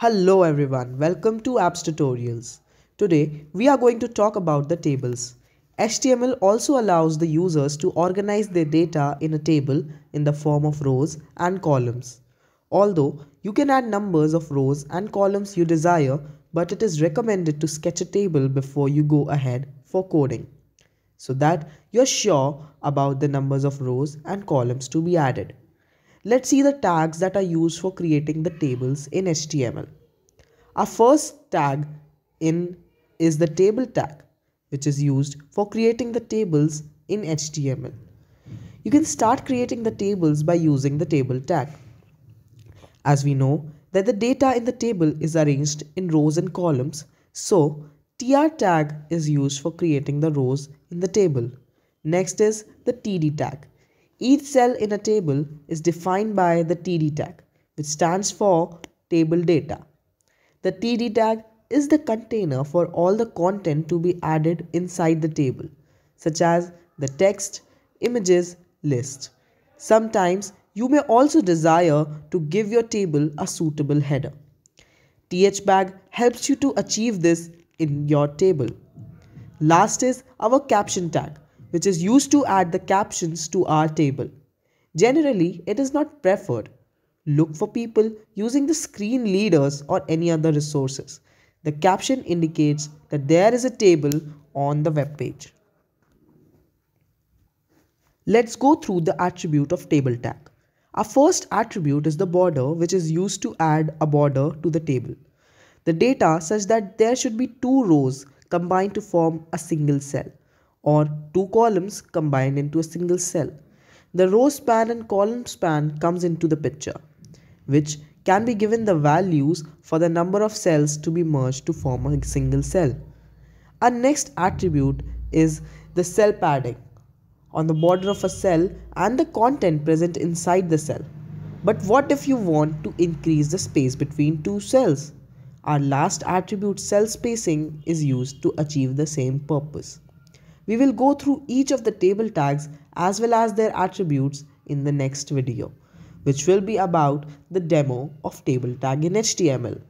Hello everyone, welcome to AAPS tutorials. Today we are going to talk about the tables. HTML also allows the users to organize their data in a table in the form of rows and columns. Although you can add numbers of rows and columns you desire, but it is recommended to sketch a table before you go ahead for coding, so that you're sure about the numbers of rows and columns to be added. Let's see the tags that are used for creating the tables in HTML. Our first tag in is the table tag, which is used for creating the tables in HTML. You can start creating the tables by using the table tag. As we know that the data in the table is arranged in rows and columns, so tr tag is used for creating the rows in the table. Next is the td tag. Each cell in a table is defined by the td tag, which stands for table data. The td tag is the container for all the content to be added inside the table, such as the text, images, list. Sometimes you may also desire to give your table a suitable header. Thbag helps you to achieve this in your table. Last is our caption tag, which is used to add the captions to our table. Generally, it is not preferred. Look for people using the screen readers or any other resources. The caption indicates that there is a table on the web page. Let's go through the attribute of table tag. Our first attribute is the border, which is used to add a border to the table. The data such that there should be two rows combined to form a single cell, or two columns combined into a single cell. The row span and column span comes into the picture, which can be given the values for the number of cells to be merged to form a single cell. Our next attribute is the cell padding on the border of a cell and the content present inside the cell. But what if you want to increase the space between two cells? Our last attribute, cell spacing, is used to achieve the same purpose. We will go through each of the table tags as well as their attributes in the next video, which will be about the demo of table tag in HTML.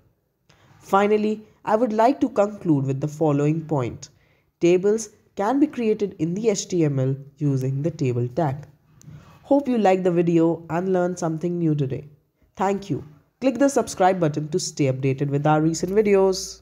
Finally, I would like to conclude with the following point. Tables can be created in the HTML using the table tag. Hope you liked the video and learned something new today. Thank you. Click the subscribe button to stay updated with our recent videos.